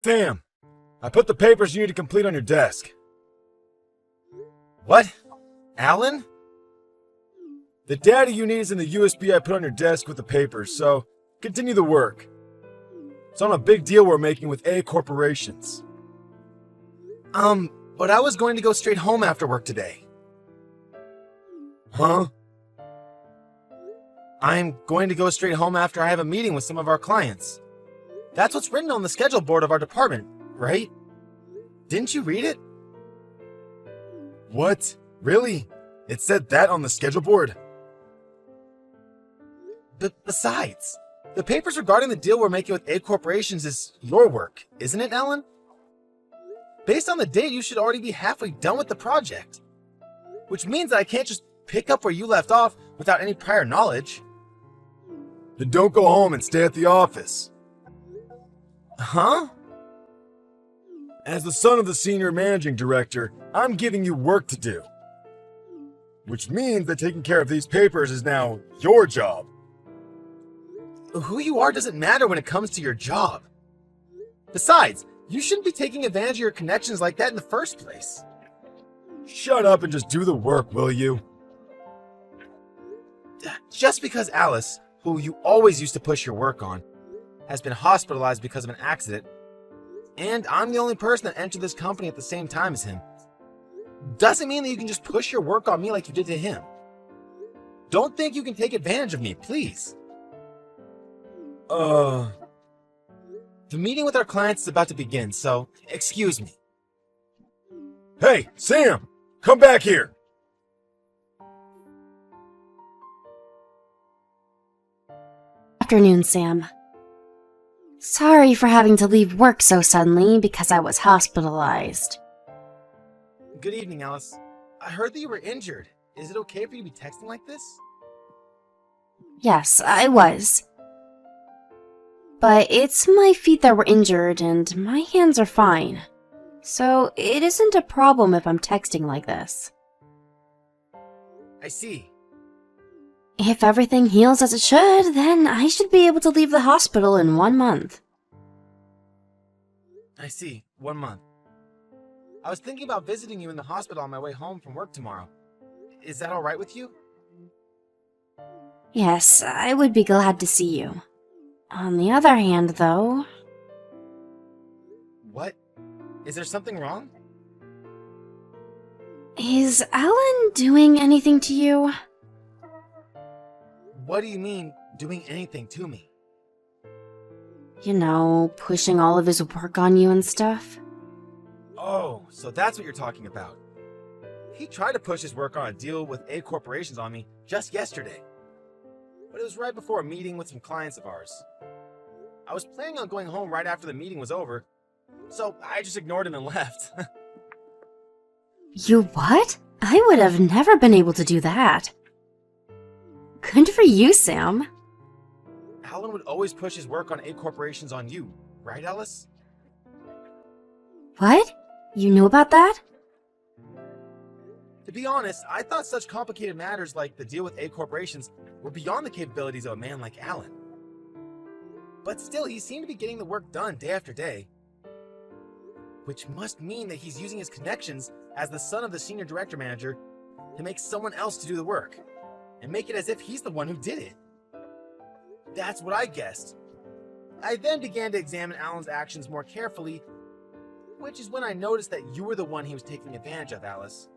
Sam, I put the papers you need to complete on your desk. What? Alan? The data you need is in the USB I put on your desk with the papers, so continue the work. It's on a big deal we're making with A corporations. But I was going to go straight home after work today. Huh? I'm going to go straight home after I have a meeting with some of our clients. That's what's written on the schedule board of our department, right? Didn't you read it? What? Really? It said that on the schedule board? Besides, the papers regarding the deal we're making with A corporations is your work, isn't it, Alan? Based on the date, you should already be halfway done with the project. Which means that I can't just pick up where you left off without any prior knowledge. Then don't go home and stay at the office. Huh? As the son of the senior managing director, I'm giving you work to do. Which means that taking care of these papers is now your job. Who you are doesn't matter when it comes to your job. Besides, you shouldn't be taking advantage of your connections like that in the first place. Shut up and just do the work, will you? Just because Alice, who you always used to push your work on, has been hospitalized because of an accident, and I'm the only person that entered this company at the same time as him, doesn't mean that you can just push your work on me like you did to him. Don't think you can take advantage of me, please. The meeting with our clients is about to begin, so excuse me. Hey, Sam! Come back here! Afternoon, Sam. Sorry for having to leave work so suddenly because I was hospitalized. Good evening, Alice. I heard that you were injured. Is it okay for you to be texting like this? Yes, I was. But it's my feet that were injured and my hands are fine. So it isn't a problem if I'm texting like this. I see. If everything heals as it should, then I should be able to leave the hospital in 1 month. I see. 1 month. I was thinking about visiting you in the hospital on my way home from work tomorrow. Is that alright with you? Yes, I would be glad to see you. On the other hand, though... What? Is there something wrong? Is Alan doing anything to you? What do you mean, doing anything to me? You know, pushing all of his work on you and stuff? Oh, so that's what you're talking about. He tried to push his work on a deal with A corporations on me just yesterday. But it was right before a meeting with some clients of ours. I was planning on going home right after the meeting was over, so I just ignored him and left. You what? I would have never been able to do that. Good for you, Sam. Alan would always push his work on A corporations on you, right, Alice? What? You knew about that? To be honest, I thought such complicated matters like the deal with A corporations were beyond the capabilities of a man like Alan. But still, he seemed to be getting the work done day after day. Which must mean that he's using his connections as the son of the senior director manager to make someone else to do the work, and make it as if he's the one who did it. That's what I guessed. I then began to examine Alan's actions more carefully, which is when I noticed that you were the one he was taking advantage of, Alice.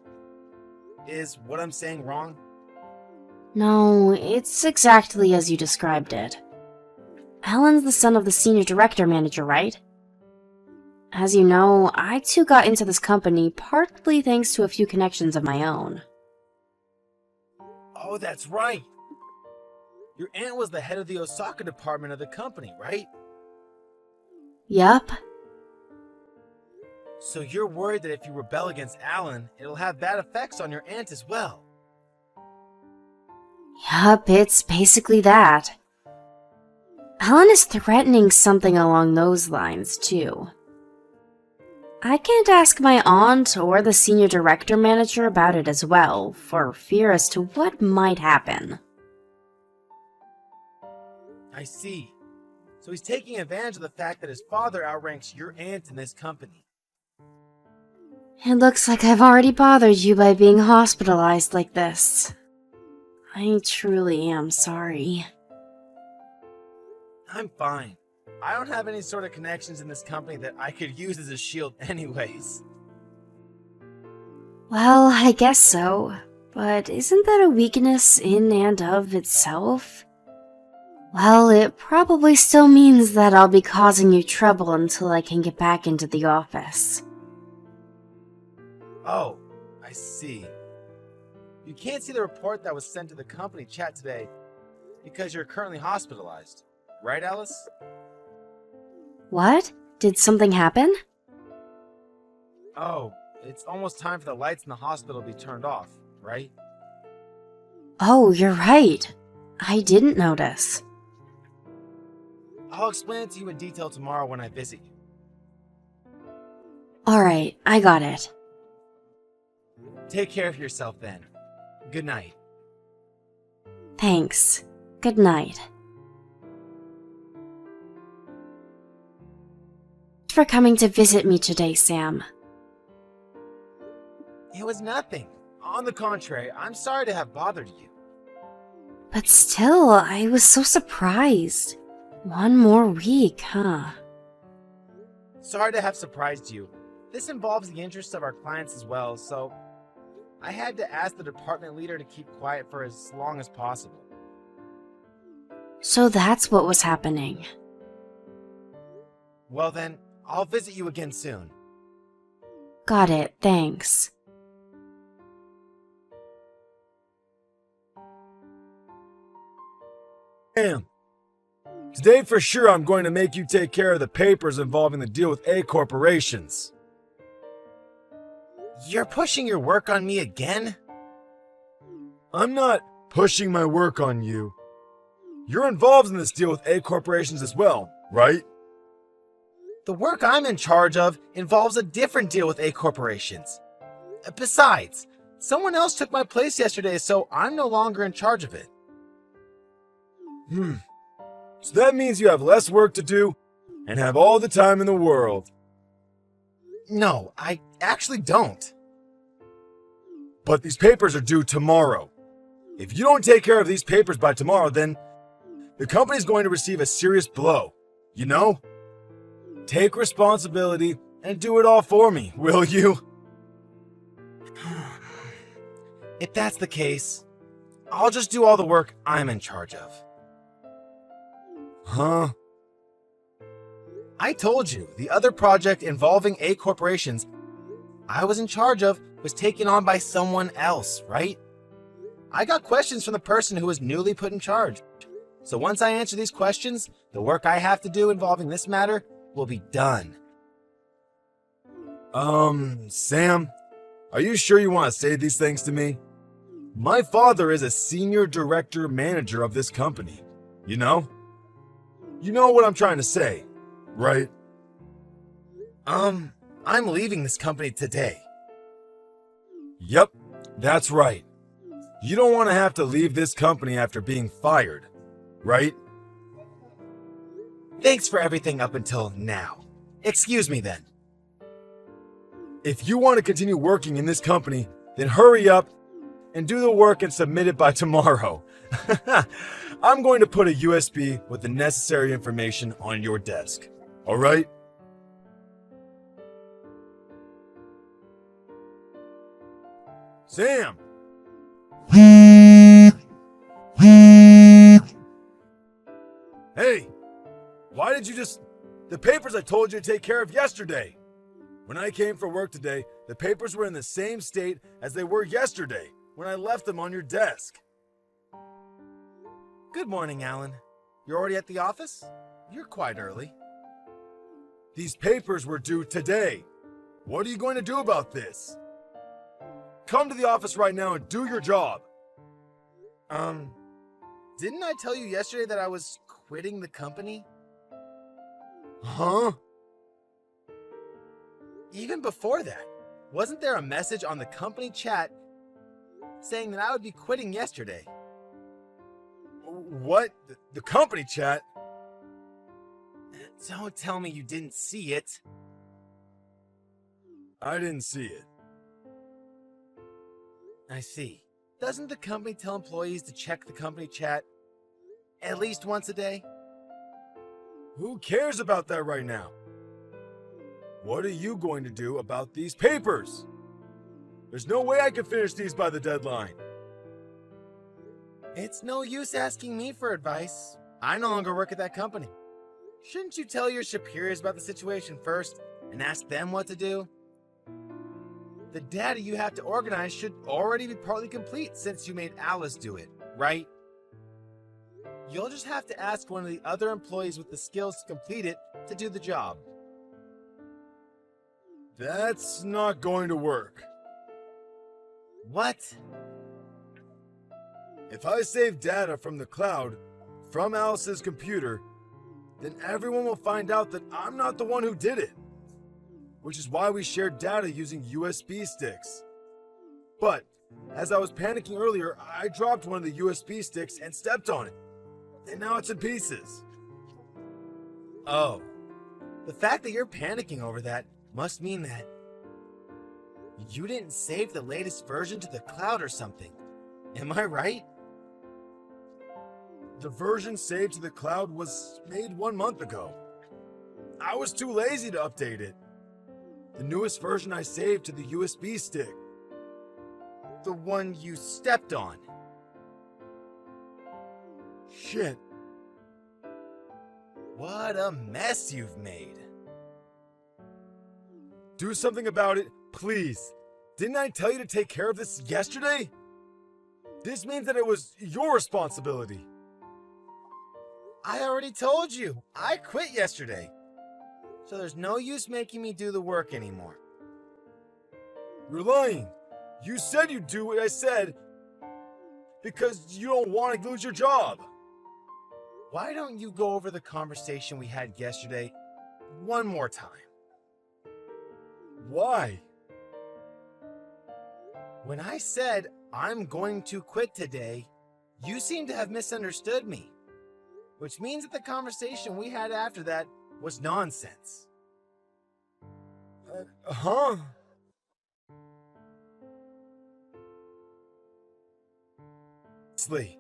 Is what I'm saying wrong? No, it's exactly as you described it. Alan's the son of the senior director manager, right? As you know, I too got into this company partly thanks to a few connections of my own. Oh, that's right. Your aunt was the head of the Osaka department of the company, right? Yup. So you're worried that if you rebel against Alan, it'll have bad effects on your aunt as well. Yup, it's basically that. Alan is threatening something along those lines, too. I can't ask my aunt or the senior director manager about it as well, for fear as to what might happen. I see. So he's taking advantage of the fact that his father outranks your aunt in this company. It looks like I've already bothered you by being hospitalized like this. I truly am sorry. I'm fine. I don't have any sort of connections in this company that I could use as a shield anyways. Well, I guess so. But isn't that a weakness in and of itself? Well, it probably still means that I'll be causing you trouble until I can get back into the office. Oh, I see. You can't see the report that was sent to the company chat today because you're currently hospitalized. Right, Alice? What? Did something happen? Oh, it's almost time for the lights in the hospital to be turned off, right? Oh, you're right. I didn't notice. I'll explain it to you in detail tomorrow when I visit you. Alright, I got it. Take care of yourself then. Good night. Thanks. Good night. Thanks for coming to visit me today, Sam. It was nothing. On the contrary, I'm sorry to have bothered you. But still, I was so surprised. 1 more week, huh? Sorry to have surprised you. This involves the interests of our clients as well, so I had to ask the department leader to keep quiet for as long as possible. So that's what was happening. Well then, I'll visit you again soon. Got it, thanks. Damn. Today for sure I'm going to make you take care of the papers involving the deal with A corporations. You're pushing your work on me again? I'm not pushing my work on you. You're involved in this deal with A corporations as well, right? The work I'm in charge of involves a different deal with A corporations. Besides, someone else took my place yesterday, so I'm no longer in charge of it. So that means you have less work to do and have all the time in the world. No, I actually don't. But these papers are due tomorrow. If you don't take care of these papers by tomorrow, then the company's going to receive a serious blow. You know? Take responsibility and do it all for me, will you? If that's the case, I'll just do all the work I'm in charge of. Huh? I told you, the other project involving A corporations I was in charge of was taken on by someone else, right? I got questions from the person who was newly put in charge. So once I answer these questions, the work I have to do involving this matter will be done. Sam, are you sure you want to say these things to me? My father is a senior director manager of this company, you know? You know what I'm trying to say, right? I'm leaving this company today. Yep, that's right. You don't want to have to leave this company after being fired, right? Thanks for everything up until now. Excuse me then. If you want to continue working in this company, then hurry up and do the work and submit it by tomorrow. I'm going to put a USB with the necessary information on your desk. All right? Sam! Hey! Why did you just... The papers I told you to take care of yesterday! When I came for work today, the papers were in the same state as they were yesterday when I left them on your desk. Good morning, Alan. You're already at the office? You're quite early. These papers were due today. What are you going to do about this? Come to the office right now and do your job. Didn't I tell you yesterday that I was quitting the company? Huh? Even before that, wasn't there a message on the company chat saying that I would be quitting yesterday? What? The company chat? Don't tell me you didn't see it. I didn't see it. I see. Doesn't the company tell employees to check the company chat at least once a day? Who cares about that right now? What are you going to do about these papers? There's no way I can finish these by the deadline. It's no use asking me for advice. I no longer work at that company. Shouldn't you tell your superiors about the situation first and ask them what to do? The data you have to organize should already be partly complete since you made Alice do it, right? You'll just have to ask one of the other employees with the skills to complete it to do the job. That's not going to work. What? If I save data from the cloud, from Alice's computer, then everyone will find out that I'm not the one who did it. Which is why we shared data using USB sticks. But, as I was panicking earlier, I dropped one of the USB sticks and stepped on it. And now it's in pieces. Oh. The fact that you're panicking over that must mean that you didn't save the latest version to the cloud or something. Am I right? The version saved to the cloud was made 1 month ago. I was too lazy to update it. The newest version I saved to the USB stick. The one you stepped on. Shit. What a mess you've made. Do something about it, please. Didn't I tell you to take care of this yesterday? This means that it was your responsibility. I already told you. I quit yesterday. So there's no use making me do the work anymore. You're lying. You said you'd do what I said because you don't want to lose your job. Why don't you go over the conversation we had yesterday one more time? Why? When I said I'm going to quit today, you seem to have misunderstood me. Which means that the conversation we had after that was nonsense. Huh? Honestly,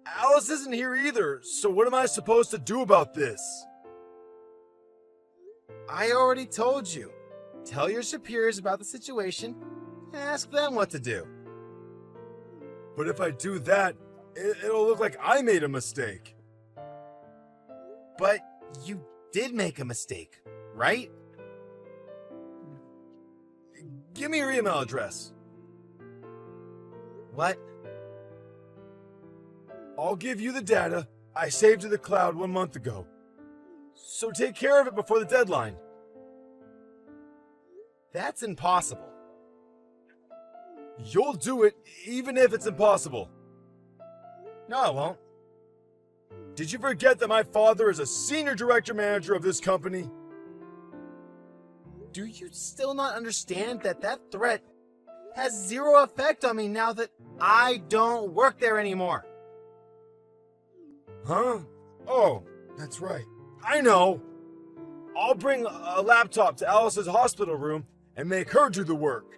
Alice isn't here either, so what am I supposed to do about this? I already told you. Tell your superiors about the situation and ask them what to do. But if I do that, it'll look like I made a mistake. But you did make a mistake, right? Give me your email address. What? I'll give you the data I saved to the cloud 1 month ago. So take care of it before the deadline. That's impossible. You'll do it even if it's impossible. No, I won't. Did you forget that my father is a senior director manager of this company? Do you still not understand that that threat has zero effect on me now that I don't work there anymore? Huh? Oh, that's right. I know. I'll bring a laptop to Alice's hospital room and make her do the work.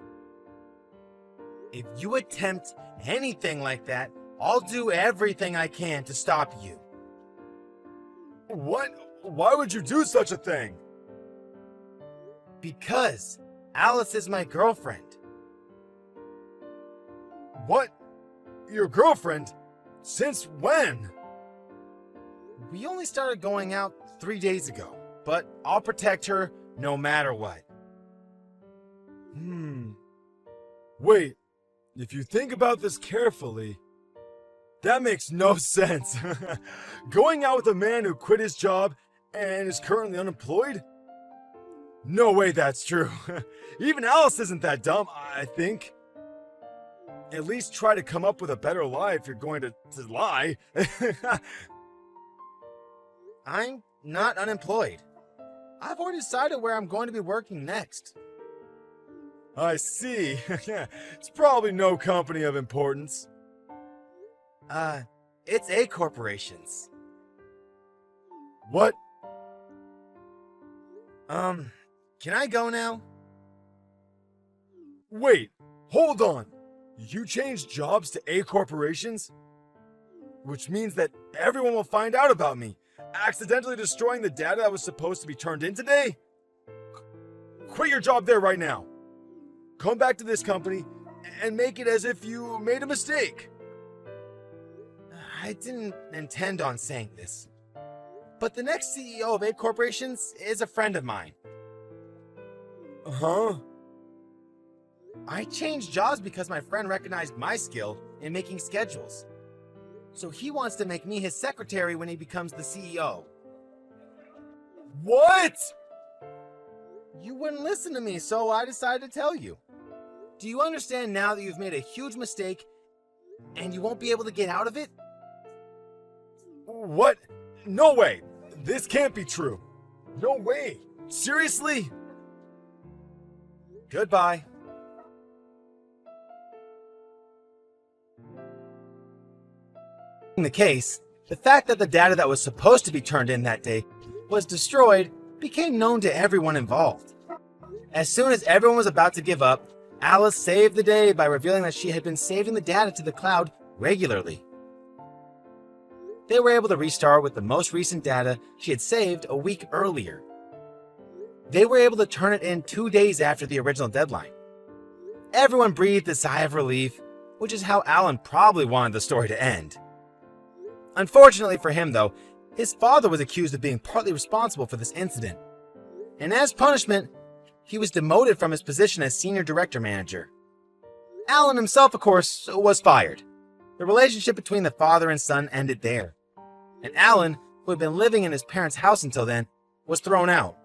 If you attempt anything like that, I'll do everything I can to stop you. What? Why would you do such a thing? Because Alice is my girlfriend. What? Your girlfriend? Since when? We only started going out 3 days ago, but I'll protect her no matter what. Wait, if you think about this carefully, that makes no sense. Going out with a man who quit his job and is currently unemployed? No way that's true. Even Alice isn't that dumb, I think. At least try to come up with a better lie if you're going to lie. I'm not unemployed. I've already decided where I'm going to be working next. I see. It's probably no company of importance. It's A corporations. What? Can I go now? Wait, hold on. You changed jobs to A corporations? Which means that everyone will find out about me, accidentally destroying the data that was supposed to be turned in today? Quit your job there right now. Come back to this company and make it as if you made a mistake. I didn't intend on saying this, but the next CEO of A Corporations is a friend of mine. Huh? I changed jobs because my friend recognized my skill in making schedules. So he wants to make me his secretary when he becomes the CEO. What? You wouldn't listen to me, so I decided to tell you. Do you understand now that you've made a huge mistake and you won't be able to get out of it? What? No way. This can't be true. No way. Seriously? Goodbye. In the case, the fact that the data that was supposed to be turned in that day was destroyed became known to everyone involved. As soon as everyone was about to give up, Alice saved the day by revealing that she had been saving the data to the cloud regularly. They were able to restart with the most recent data she had saved a week earlier. They were able to turn it in 2 days after the original deadline. Everyone breathed a sigh of relief, which is how Alan probably wanted the story to end. Unfortunately for him, though, his father was accused of being partly responsible for this incident. And as punishment, he was demoted from his position as senior director manager. Alan himself, of course, was fired. The relationship between the father and son ended there. And Alan, who had been living in his parents' house until then, was thrown out.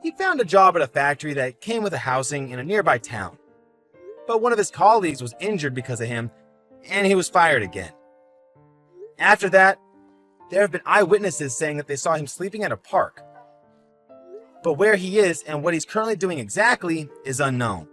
He found a job at a factory that came with a housing in a nearby town. But one of his colleagues was injured because of him, and he was fired again. After that, there have been eyewitnesses saying that they saw him sleeping at a park. But where he is and what he's currently doing exactly is unknown.